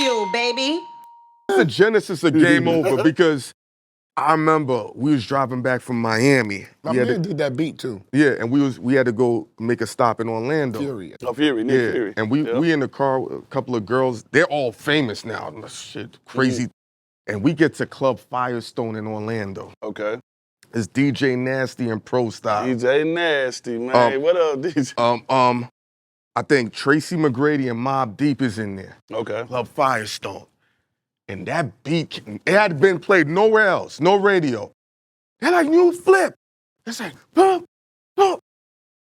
Bagfuel, baby. It's the genesis of Game Over because I remember we was driving back from Miami. My man did that beat too. Yeah, and we had to go make a stop in Orlando. Fury. Oh, Fury, Nick Yeah, Fury. and we in the car with a couple of girls. They're all famous now. Shit, crazy. And we get to Club Firestone in Orlando. Okay. It's DJ Nasty and Pro Style. DJ Nasty, man. What up, DJ? I think Tracy McGrady and Mobb Deep is in there. Okay. Club Firestone. And that beat, it had been played nowhere else, no radio. They're like, Lil Flip. It's like, pump, pump.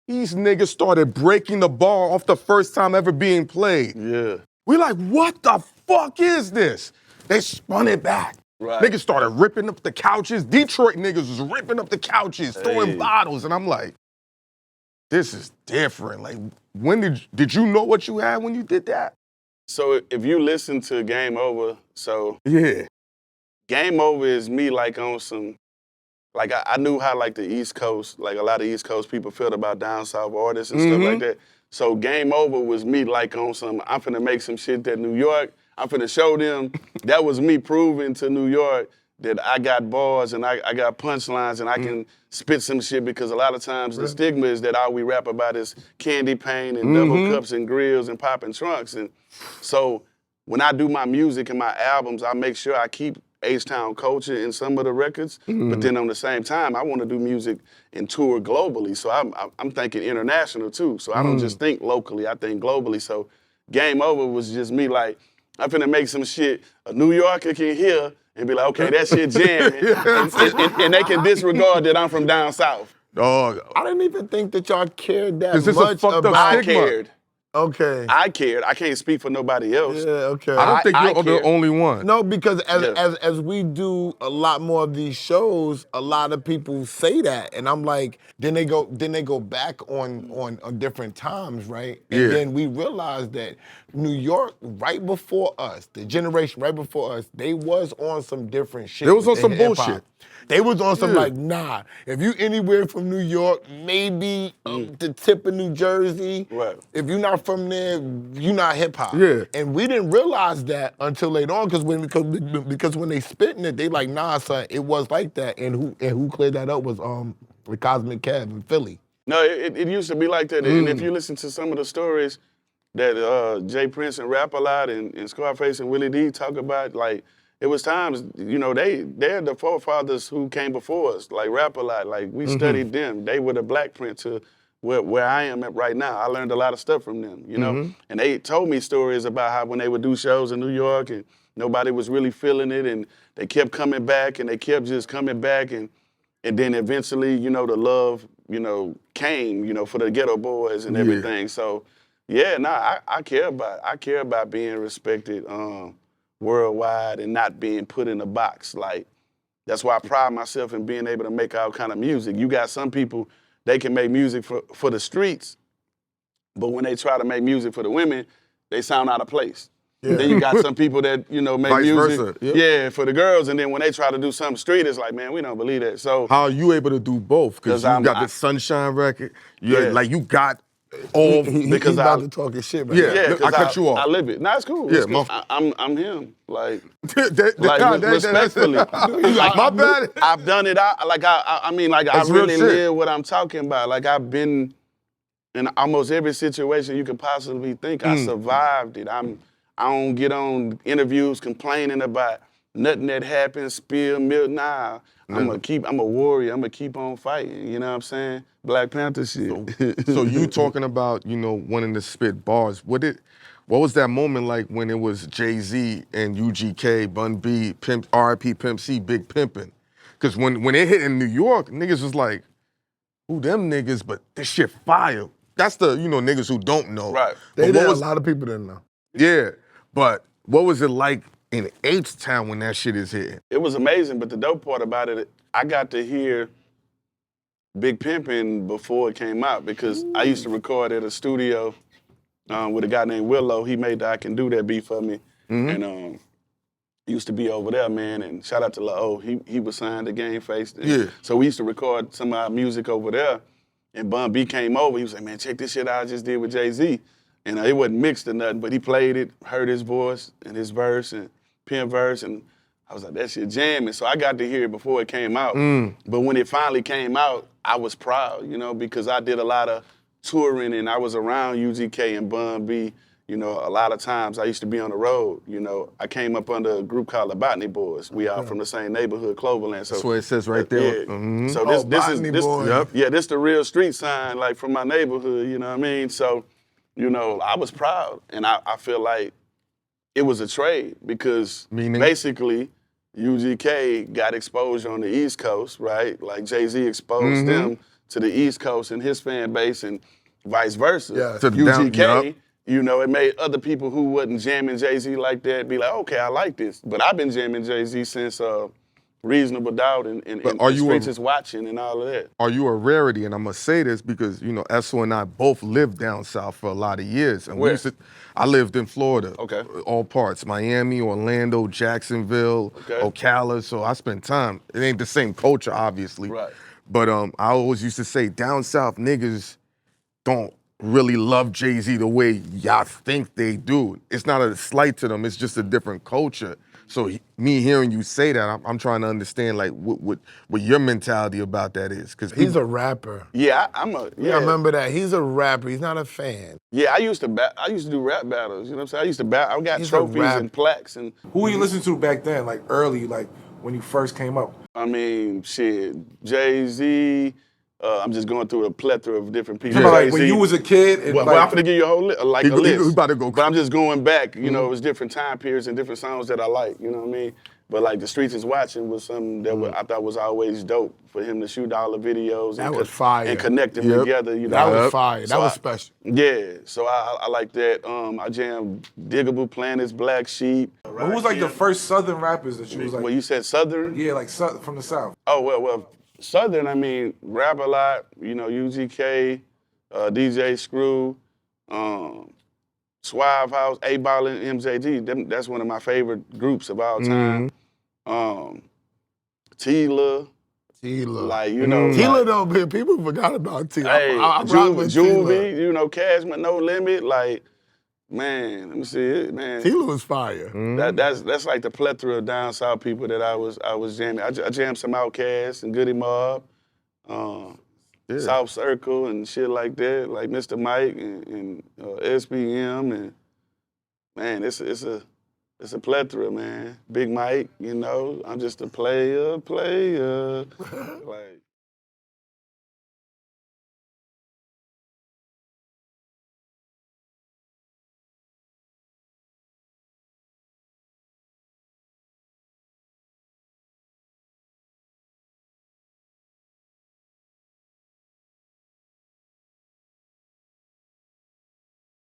These niggas started breaking the bar off the first time ever being played. Yeah. We're like, what the fuck is this? They spun it back. Right. Niggas started ripping up the couches. Detroit niggas was ripping up the couches, throwing bottles. And I'm like, this is different. Like, when did you know what you had when you did that? So if you listen to Game Over, yeah, Game Over is me like on some, like I knew how like the East Coast, like a lot of East Coast people felt about down south artists and stuff like that. So Game Over was me like on some, I'm finna make some shit that New York, I'm finna show them. That was me proving to New York that I got bars and I got punchlines and I can spit some shit, because a lot of times the stigma is that all we rap about is candy paint and double cups and grills and popping trunks. And so when I do my music and my albums, I make sure I keep H-Town culture in some of the records, but then on the same time, I want to do music and tour globally. So I'm thinking international too. So I don't just think locally, I think globally. So Game Over was just me like, I'm finna make some shit a New Yorker can hear and be like, okay, that shit jamming. and they can disregard that I'm from down south. Oh, I didn't even think that y'all cared that Is this a much fucked up about. I stigma? cared. Okay. I cared. I can't speak for nobody else. Yeah. Okay. I don't think I you're the care. only one. No, because as we do a lot more of these shows, a lot of people say that, and I'm like, then they go back on different times, right? And then we realize that New York, right before us, the generation right before us, they was on some different shit. They was on with some hip-hop. bullshit. They was on some like, nah, if you anywhere from New York, maybe the tip of New Jersey, Right. if you're not from there, you're not hip hop. Yeah. And we didn't realize that until later on, because when they spitting it, they like, nah, son, it was like that. And who cleared that up was the Cosmic Cab in Philly. No, it used to be like that. And if you listen to some of the stories that Jay Prince and Rap A Lot and Scarface and Willie D talk about, like, it was times, you know, they're the forefathers who came before us, like Rap A Lot. Like, we studied them. They were the black print to where I am at right now. I learned a lot of stuff from them, you know? And they told me stories about how when they would do shows in New York and nobody was really feeling it, and they kept coming back and they kept just coming back, and then eventually, you know, the love, you know, came, you know, for the Ghetto Boys and everything. So, yeah, I care about being respected worldwide and not being put in a box. Like, that's why I pride myself in being able to make all kind of music. You got some people, they can make music for the streets, but when they try to make music for the women, they sound out of place. Yeah. Then you got some people that, you know, make Vice music versa. for the girls, and then when they try to do something street, it's like, man, we don't believe that. So how are you able to do both? Because you got the Sunshine record. Like, you got all Because he's about to talk his shit right now. Yeah, I cut you off. I live it. Nah, it's cool. Yeah, It's cool. I'm him. Like, respectfully. Like, my bad. I've done it. I mean, like, I That's real really shit. live what I'm talking about. Like, I've been in almost every situation you can possibly think. I survived it. I don't get on interviews complaining about nothing that happened, spill milk. Nah, I'm a warrior. I'm gonna keep on fighting. You know what I'm saying? Black Panther shit. So you talking about, you know, wanting to spit bars. What was that moment like when it was Jay-Z and UGK, Bun B, R.I.P. Pimp C, Big Pimpin'? Because when it hit in New York, niggas was like, who them niggas? But this shit fire. That's the, you know, niggas who don't know. Right. A lot of people didn't know. Yeah, but what was it like in H-Town when that shit is hitting? It was amazing, but the dope part about it, I got to hear Big Pimpin' before it came out, because I used to record at a studio with a guy named Willow. He made the I Can Do That beat for me. And used to be over there, man, and shout out to Lil. He was signed to Game Face. So we used to record some of our music over there, and Bun B came over. He was like, man, check this shit out I just did with Jay-Z. And it wasn't mixed or nothing, but he played it, heard his voice and his verse and Pimp verse, and I was like, that shit jamming. So I got to hear it before it came out. But when it finally came out, I was proud, you know, because I did a lot of touring and I was around UGK and Bun B. You know, a lot of times I used to be on the road. You know, I came up under a group called the Botany Boys. We are from the same neighborhood, Cloverland. So That's what it says right there. Yeah. So this is Botany Boys. yeah, this the real street sign, like from my neighborhood. You know what I mean? So, you know, I was proud, and I feel like it was a trade because basically UGK got exposure on the East Coast, right? Like Jay-Z exposed them to the East Coast and his fan base, and vice versa. Yeah. To UGK. You know, it made other people who wasn't jamming Jay-Z like that be like, okay, I like this. But I've been jamming Jay-Z since Reasonable Doubt and are you Streets is Watching and all of that. Are you a rarity? And I'm gonna say this because, you know, Esso and I both lived down south for a lot of years. And Where? I lived in Florida. Okay. All parts. Miami, Orlando, Jacksonville, Ocala. So I spent time. It ain't the same culture, obviously. Right. But I always used to say down south niggas don't really love Jay-Z the way y'all think they do. It's not a slight to them, it's just a different culture. So me hearing you say that, I'm trying to understand like what your mentality about that is. Cause He's a rapper. Yeah, I remember that. He's a rapper. He's not a fan. Yeah, I used to do rap battles. You know what I'm saying? I used to I got trophies and plaques and. Who were you listening to back then, like early, like when you first came up? I mean, shit, Jay-Z. I'm just going through a plethora of different people. Like when you was a kid. And well, I'm gonna give you a whole a list. He about to go. But I'm just going back. You know, it was different time periods and different songs that I like. You know what I mean? But like The Streets is Watching was something that I thought was always dope for him to shoot all the videos. That was fire. And connect them together. You know, that was fire. That was special. Yeah, so I like that. I jammed Diggable Planets, Black Sheep. Who was like the first Southern rappers that you was like? Well, you said Southern? Yeah, like from the South. Oh, well, Southern, I mean, Rap a Lot, you know, UGK, DJ Screw, Suave House, A-Ball, and MJG. That's one of my favorite groups of all time. Tila. Like, you know. Tila, though, people forgot about Tila. Hey, I rock with Tila. Juvie, you know, Cash with No Limit. Like, man, let me see it, man. Tila was fire. That's like the plethora of down south people that I was jamming. I jammed some Outkast and Goody Mob, South Circle and shit like that, like Mr. Mike and SBM, and man, it's a plethora, man. Big Mike, you know, I'm just a player. Like.